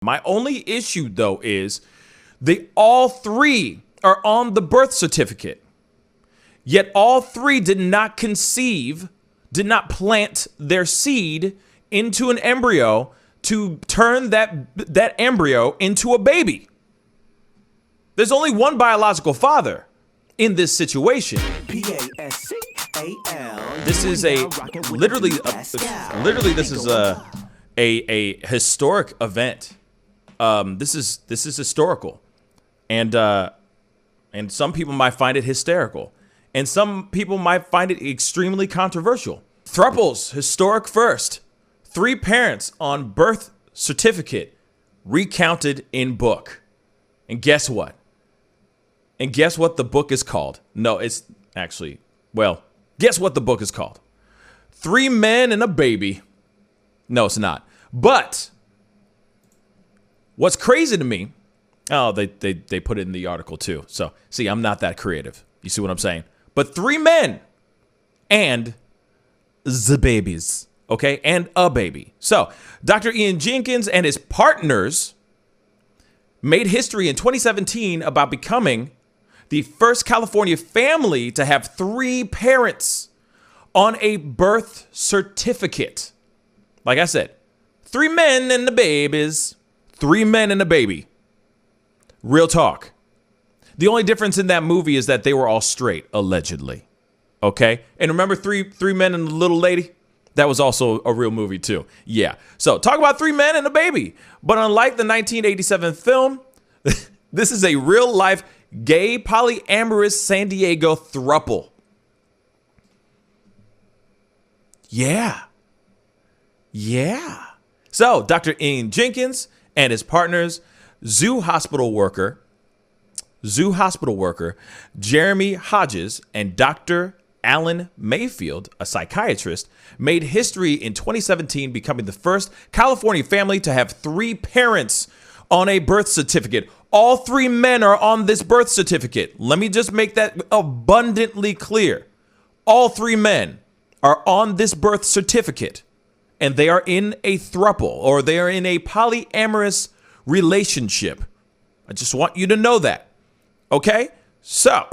My only issue, though, is they all three are on the birth certificate. Yet all three did not conceive, did not plant their seed into an embryo to turn that embryo into a baby. There's only one biological father in this situation. This is literally this is a historic event. This is historical, and some people might find it hysterical, and some people might find it extremely controversial. Thruples, historic first. 3 parents on birth certificate recounted in book. And guess what? And guess what the book is called? No, it's actually, well, guess what the book is called? 3 men and a baby. No, it's not. But what's crazy to me, oh, they put it in the article too. So, see, I'm not that creative. You see what I'm saying? But 3 men and the babies. Okay, and a baby. So, Dr. Ian Jenkins and his partners made history in 2017 about becoming the first California family to have 3 parents on a birth certificate. Like I said, 3 men and the babies. 3 men and a baby. Real talk. The only difference in that movie is that they were all straight, allegedly. Okay, and remember three men and the little lady? That was also a real movie too. Yeah. So talk about 3 men and a baby. But unlike the 1987 film, this is a real life gay polyamorous San Diego thruple. Yeah. Yeah. So Dr. Ian Jenkins and his partners, zoo hospital worker, Jeremy Hodges and Dr. Alan Mayfield, a psychiatrist, made history in 2017, becoming the first California family to have 3 parents on a birth certificate. All 3 men are on this birth certificate. Let me just make that abundantly clear. All 3 men are on this birth certificate, and they are in a thruple, or they are in a polyamorous relationship. I just want you to know that. Okay? So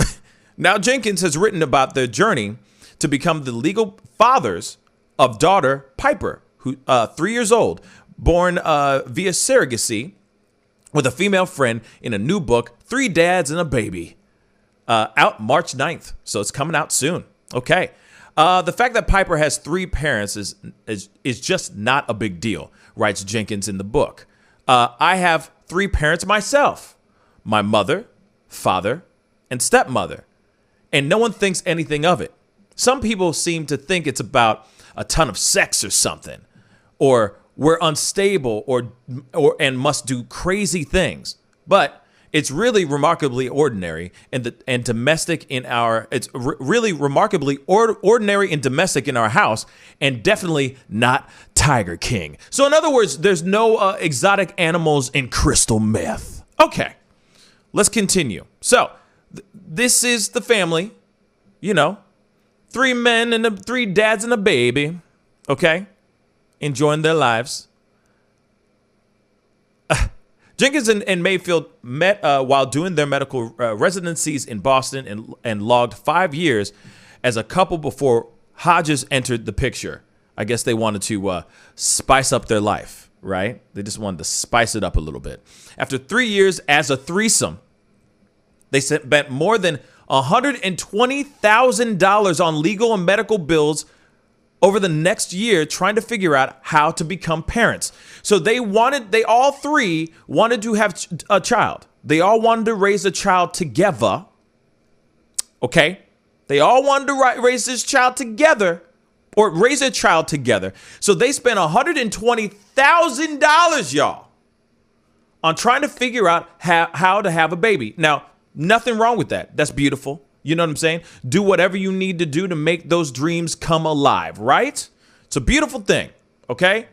now Jenkins has written about their journey to become the legal fathers of daughter Piper, who 3 years old, born via surrogacy with a female friend, in a new book, 3 Dads and a Baby, out March 9th. So it's coming out soon. Okay. The fact that Piper has 3 parents is just not a big deal, writes Jenkins in the book. I have 3 parents myself, my mother, father, and stepmother. And no one thinks anything of it. Some people seem to think it's about a ton of sex or something, or we're unstable and must do crazy things. But it's really remarkably ordinary and domestic in our. It's really remarkably ordinary and domestic in our house, and definitely not Tiger King. So in other words, there's no exotic animals in crystal meth. Okay, let's continue. So this is the family, 3 men and 3 dads and a baby, okay, enjoying their lives. Jenkins and Mayfield met while doing their medical residencies in Boston and logged 5 years as a couple before Hodges entered the picture. I guess they wanted to spice up their life, right? They just wanted to spice it up a little bit. After 3 years as a threesome, they spent more than $120,000 on legal and medical bills over the next year trying to figure out how to become parents. So they all 3 wanted to have a child. They all wanted to raise a child together. Okay? They all wanted to raise this child together, or raise a child together. So they spent $120,000, y'all, on trying to figure out how to have a baby. Now, nothing wrong with that. That's beautiful. You know what I'm saying? Do whatever you need to do to make those dreams come alive, right? It's a beautiful thing, okay?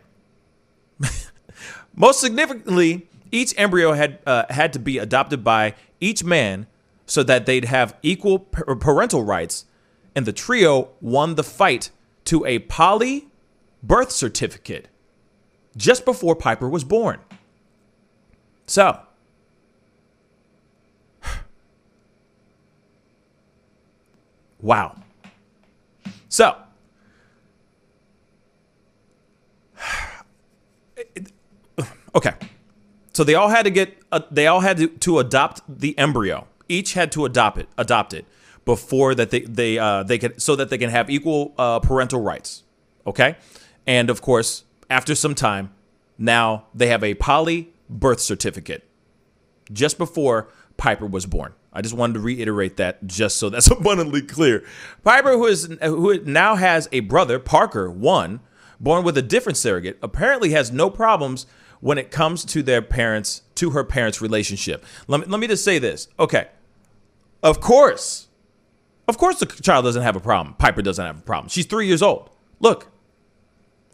Most significantly, each embryo had to be adopted by each man so that they'd have equal parental rights, and the trio won the fight to a poly birth certificate just before Piper was born. So, wow. So, okay. So they all had to adopt the embryo. Each had to adopt it before that they could, so that they can have equal parental rights. Okay, and of course, after some time, now they have a poly birth certificate. Just before Piper was born. I just wanted to reiterate that just so that's abundantly clear. Piper, who now has a brother, Parker, 1, born with a different surrogate, apparently has no problems when it comes to her parents' relationship. Let me just say this. Okay. Of course the child doesn't have a problem. Piper doesn't have a problem. She's 3 years old. Look,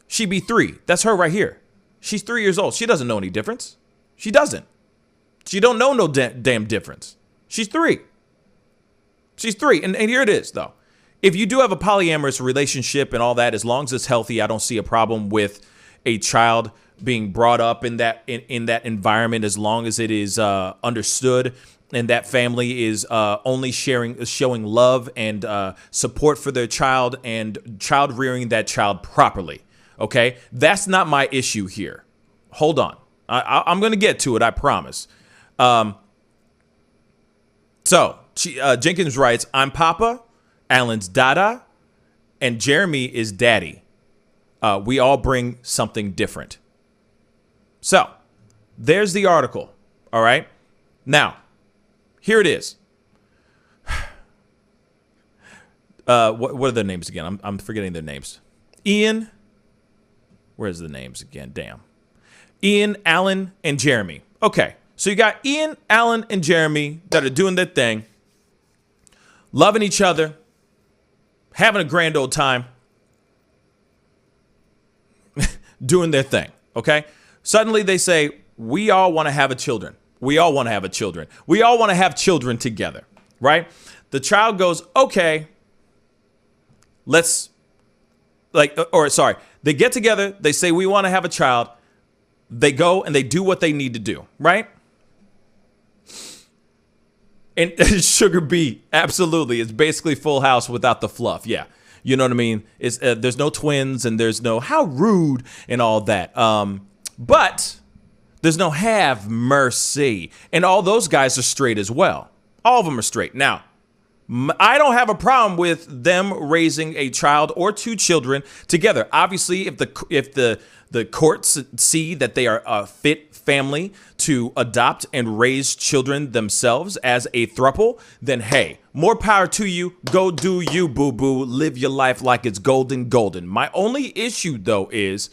she be 3. That's her right here. She's 3 years old. She doesn't know any difference. She doesn't. She don't know no damn difference. She's 3. She's 3. And here it is, though. If you do have a polyamorous relationship and all that, as long as it's healthy, I don't see a problem with a child being brought up in that environment, as long as it is understood and that family is only showing love and support for their child and child rearing that child properly. Okay, that's not my issue here. Hold on, I'm going to get to it. I promise. Jenkins writes, "I'm Papa, Alan's Dada, and Jeremy is Daddy. We all bring something different." So, there's the article. All right. Now, here it is. What are their names again? I'm forgetting their names. Ian. Where's the names again? Damn. Ian, Alan, and Jeremy. Okay. So you got Ian, Alan, and Jeremy that are doing their thing, loving each other, having a grand old time, doing their thing. Okay. Suddenly they say, we all want to have children. We all want to have children. We all want to have children together, right? The child goes, okay, they get together. They say, we want to have a child. They go and they do what they need to do, right? And Sugar B, absolutely. It's basically Full House without the fluff. Yeah. You know what I mean? It's, there's no twins and there's no how rude and all that. But there's no have mercy. And all those guys are straight as well. All of them are straight. Now, I don't have a problem with them raising a child or 2 children together. Obviously, if the courts see that they are a fit family to adopt and raise children themselves as a thruple, then hey, more power to you. Go do you, boo-boo. Live your life like it's golden. My only issue, though, is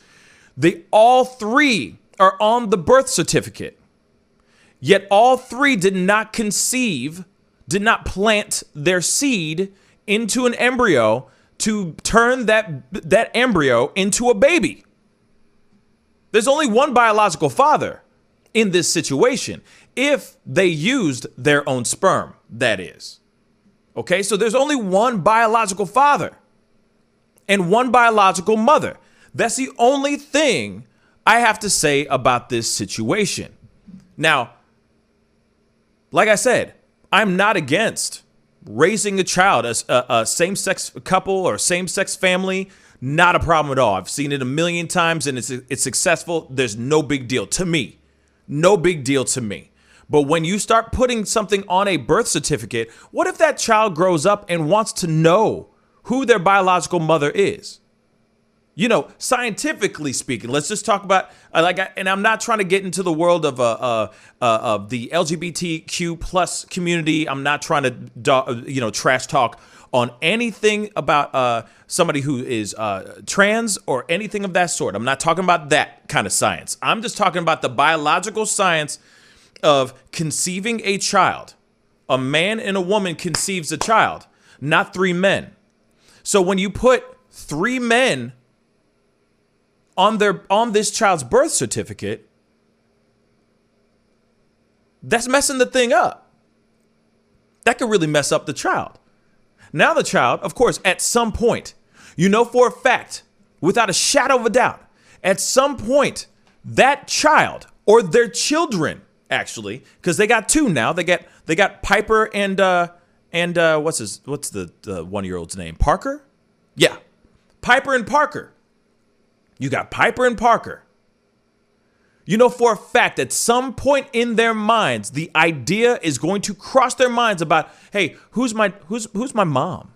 all 3 are on the birth certificate, yet all 3 did not plant their seed into an embryo to turn that embryo into a baby. There's only one biological father in this situation, if they used their own sperm, that is. Okay, so there's only one biological father and one biological mother. That's the only thing I have to say about this situation. Now, like I said, I'm not against raising a child as a same-sex couple or same-sex family. Not a problem at all. I've seen it a million times and it's successful. There's no big deal to me. No big deal to me. But when you start putting something on a birth certificate, what if that child grows up and wants to know who their biological mother is? You know, scientifically speaking, let's just talk about and I'm not trying to get into the world of the LGBTQ plus community. I'm not trying to trash talk on anything about somebody who is trans or anything of that sort. I'm not talking about that kind of science. I'm just talking about the biological science of conceiving a child. A man and a woman conceives a child, not 3 men. So when you put 3 men on this child's birth certificate, that's messing the thing up. That could really mess up the child. Now the child, of course, at some point, you know for a fact, without a shadow of a doubt, at some point, that child or their children actually, because they got two now. They got Piper and what's the 1-year-old's name? Parker? Yeah. Piper and Parker. You got Piper and Parker. You know for a fact at some point in their minds, the idea is going to cross their minds about, hey, who's my mom?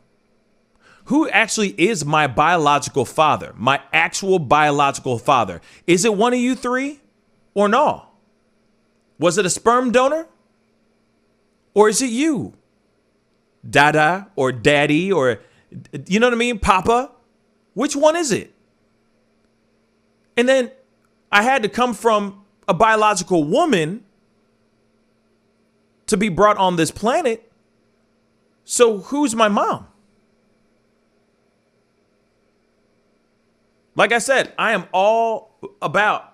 Who actually is my biological father? My actual biological father? Is it one of you three or no? Was it a sperm donor? Or is it you? Dada or daddy or, you know what I mean? Papa? Which one is it? And then I had to come from a biological woman to be brought on this planet. So who's my mom? Like I said, I am all about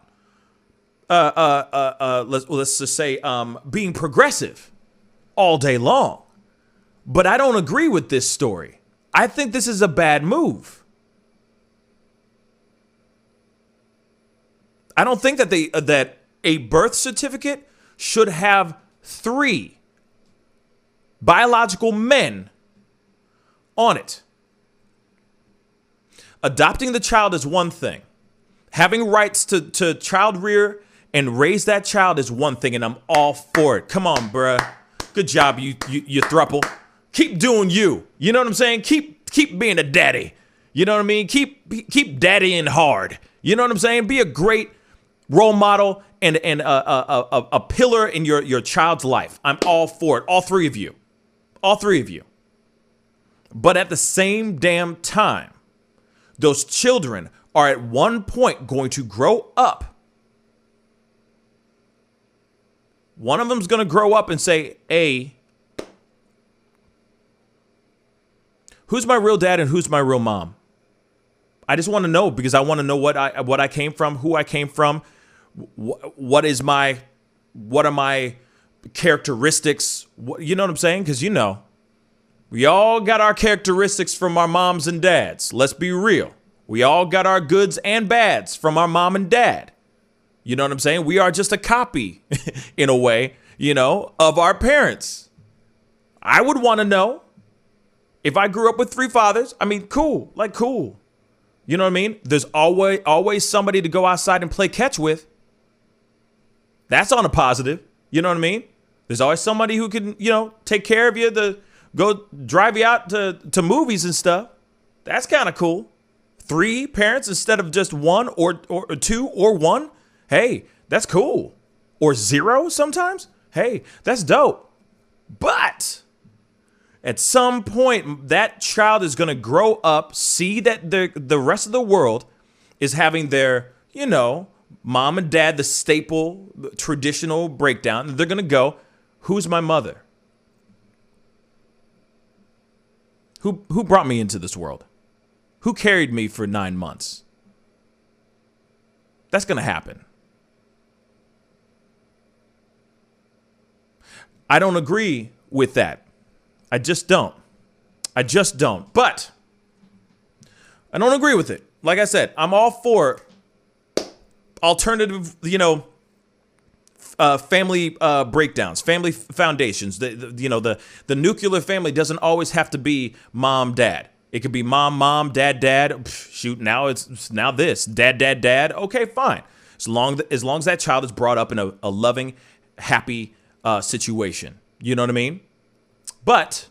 let's just say being progressive all day long. But I don't agree with this story. I think this is a bad move. I don't think that that a birth certificate should have 3 biological men on it. Adopting the child is one thing. Having rights to child rear and raise that child is one thing, and I'm all for it. Come on, bruh. Good job, you thruple. Keep doing you. You know what I'm saying? Keep being a daddy. You know what I mean? Keep daddying hard. You know what I'm saying? Be a great role model and a pillar in your child's life. I'm all for it. All 3 of you. All 3 of you. But at the same damn time, those children are at one point going to grow up. One of them's going to grow up and say, hey, who's my real dad and who's my real mom? I just want to know, because I want to know what I came from, who I came from, what are my characteristics? You know what I'm saying? Because, we all got our characteristics from our moms and dads. Let's be real. We all got our goods and bads from our mom and dad. You know what I'm saying? We are just a copy, in a way, of our parents. I would want to know if I grew up with 3 fathers. I mean, cool. Cool. You know what I mean? There's always somebody to go outside and play catch with. That's on a positive. You know what I mean? There's always somebody who can, take care of you, to go drive you out to movies and stuff. That's kind of cool. 3 parents instead of just 1 or 2 or 1. Hey, that's cool. Or 0 sometimes. Hey, that's dope. But at some point, that child is going to grow up, see that the rest of the world is having their, mom and dad, the staple, traditional breakdown. They're going to go, who's my mother? Who brought me into this world? Who carried me for 9 months? That's going to happen. I don't agree with that. I just don't. But I don't agree with it. Like I said, I'm all for alternative, family breakdowns, family foundations. The nuclear family doesn't always have to be mom, dad. It could be mom, dad. Shoot, now it's this dad. Okay, fine. As long as that child is brought up in a loving, happy situation. You know what I mean? But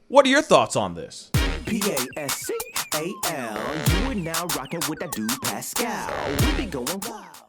what are your thoughts on this? Pascal, you are now rocking with that dude Pascal. We be going wild.